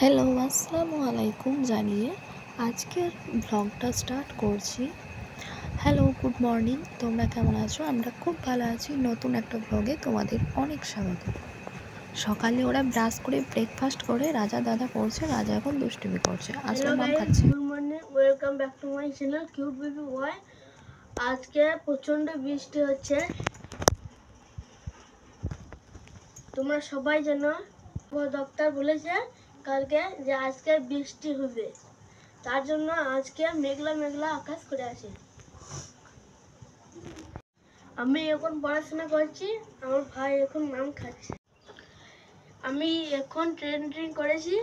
Hello, আসসালামু আলাইকুম জানিয়ে আজকের ব্লগটা স্টার্ট করছি। Hello, good morning. তোমরা কেমন আছো? আমরা খুব ভালো আছি। নতুন একটা ব্লগে তোমাদের অনেক স্বাগত। সকালে ওরা ব্রাশ করে ব্রেকফাস্ট করে রাজা দাদা করছে। রাজা এখন দুষ্টুমি করছে, আসলে মাম খাচ্ছে। Good morning, welcome back to my channel cute baby বয়। আজকে প্রচন্ড বৃষ্টি হচ্ছে। তোমরা সবাই জানো দপ্তর বলেছে কালকে যে আজকে বৃষ্টি হবে, তার জন্য আজকে মেঘলা মেঘলা আকাশ করে আছে। আমি এখন পড়াশোনা করছি, আমার ভাই এখন মাম খাচ্ছে। আমি এখন ট্রেনিং করেছি,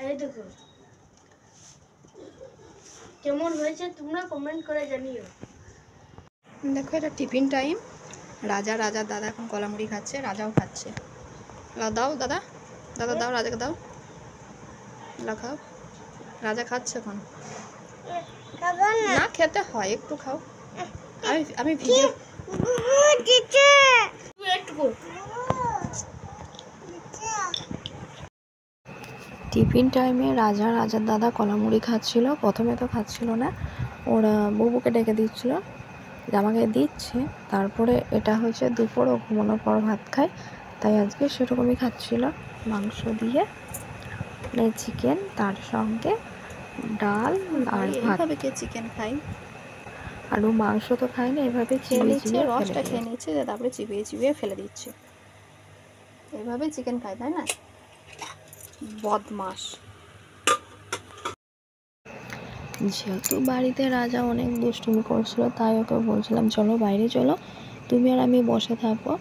এই দেখো কেমন হয়েছে তোমরা কমেন্ট করে জানিও। দেখো, এটা টিফিন টাইম। রাজা দাদা এখন কলামুড়ি খাচ্ছে, রাজাও খাচ্ছে। দাও দাদা, দাদা দাও, রাজাকে দাও, খাও। রাজা খাচ্ছে এখন। না, খেতে হয়, একটু খাও। আমি ভিডিও টিফিন টাইমে রাজার দাদা কলামুড়ি খাচ্ছিল। প্রথমে তো খাচ্ছিল না, ওরা বুবুকে ডেকে দিচ্ছিল যে আমাকে দিচ্ছে। তারপরে এটা হচ্ছে দুপুর, ও ঘুমানোর পর ভাত খায়, তাই আজকে সেরকমই খাচ্ছিল। মাংস দিয়ে চিকেন, তার সঙ্গে ডাল আর ভাত। এভাবে কে চিকেন খাই? আর ও মাংস তো খায় না, এভাবে চিবিয়ে চিবিয়ে রসটা খেয়ে নিচ্ছে, তারপরে চিবিয়ে চিবিয়ে ফেলে দিচ্ছে। এভাবে চিকেন খায়, তাই না? বদমাস। যেহেতু বাড়িতে রাজা অনেক দুষ্টুমি করছিল, তাই ওকে বলছিলাম চলো বাইরে চলো, তুমি আর আমি বসে থাকবো।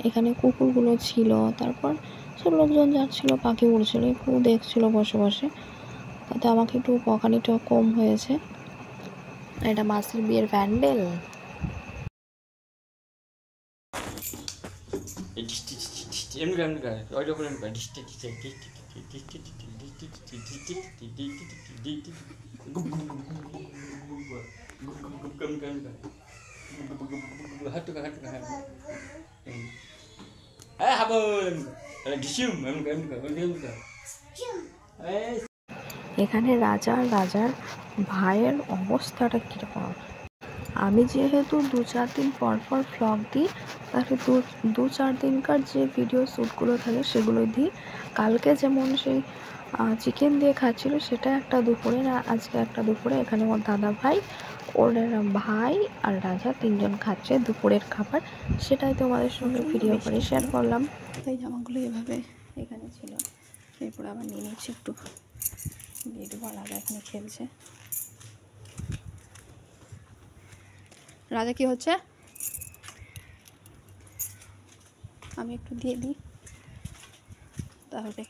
এখানে কুকুরগুলো ছিল, তারপর সব লোকজন যাচ্ছিল, পাখি উড়ছিল, একটু দেখছিল বসে বসে। তাতে আমাকে একটু পকানিটা কম হয়েছে। এটা মাসির বিয়ের প্যান্ডেল। এখানে রাজার ভাইয়ের অবস্থাটা কীরকম। আমি যেহেতু 2-4 দিন পর পর ভ্লগ দিই, তাহলে দু চার দিনকার যে ভিডিও শ্যুটগুলো থাকে সেগুলো দিই। কালকে যেমন সেই চিকেন দিয়ে খাচ্ছিল, সেটা একটা দুপুরে, না আজকে একটা দুপুরে। এখানে ওর দাদা ভাই, ওর ভাই আর রাজা তিনজন খাচ্ছে দুপুরের খাবার, সেটাই তোমাদের সঙ্গে ভিডিও করে শেয়ার করলাম। তাই জামাগুলো এভাবে এখানে ছিল, এরপরে আবার নিয়ে নিচ্ছি, একটু দিয়ে দেবো। রাজা এখানে খেলছে। রাজা কি হচ্ছে? আমি একটু দিয়ে দিই, তাহলে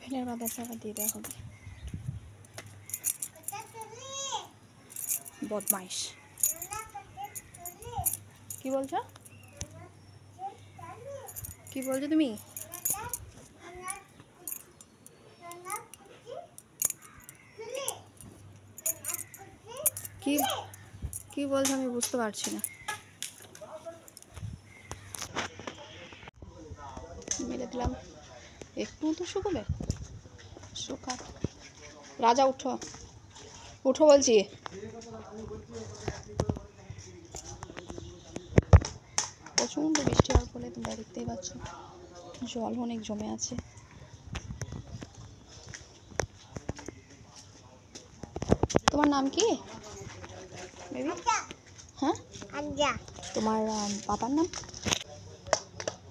ফেলের বাতাসে আবার দিয়ে দেওয়া হবে। বদমাইশ। কি বলছো? কি বলছো তুমি? কি কি বলছো আমি বুঝতে পারছি না। মেরে দিলাম, একটু তো শুকোবে, শুকা। রাজা উঠো, উঠো বলছি। প্রচণ্ড বৃষ্টি হওয়ার ফলে তোমরা দেখতেই পাচ্ছ জল অনেক জমে আছে। তোমার নাম কি বেবি? হ্যাঁ, তোমার পাপার নাম?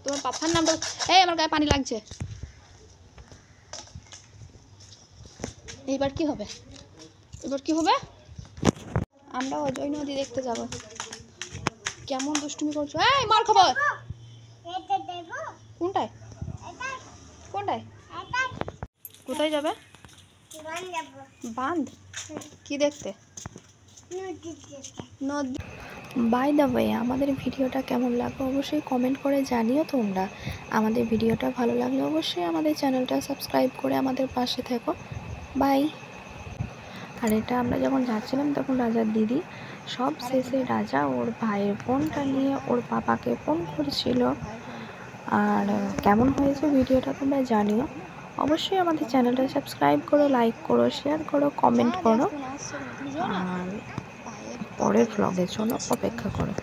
তোমার পাপার নামটা? এই আমার গায়ে পানি লাগছে। এইবার কি হবে? এবার কি হবে? আমরা অজয় নদী দেখতে যাব। কেমন দুষ্টুমি করছো? এই মার খাবো। কোনটায় কোনটায়? কোথায় যাবে? বাঁধ? কি দেখতে? নদী। বাই দ্য ওয়ে, আমাদের ভিডিওটা কেমন লাগলো অবশ্যই কমেন্ট করে জানিও তোমরা। আমাদের ভিডিওটা ভালো লাগলে অবশ্যই আমাদের চ্যানেলটা সাবস্ক্রাইব করে আমাদের পাশে থেকো। বাই। আর এটা আমরা যখন যাচ্ছিলাম তখন রাজার দিদি সব শেষে রাজা ওর ভাইয়ের ফোনটা নিয়ে ওর পাপাকে ফোন করেছিল। আর কেমন হয়েছে ভিডিওটা তোমরা জানিও। অবশ্যই আমাদের চ্যানেলটা সাবস্ক্রাইব করো, লাইক করো, শেয়ার করো, কমেন্ট করো, আর পরের ভ্লগের জন্য অপেক্ষা করো।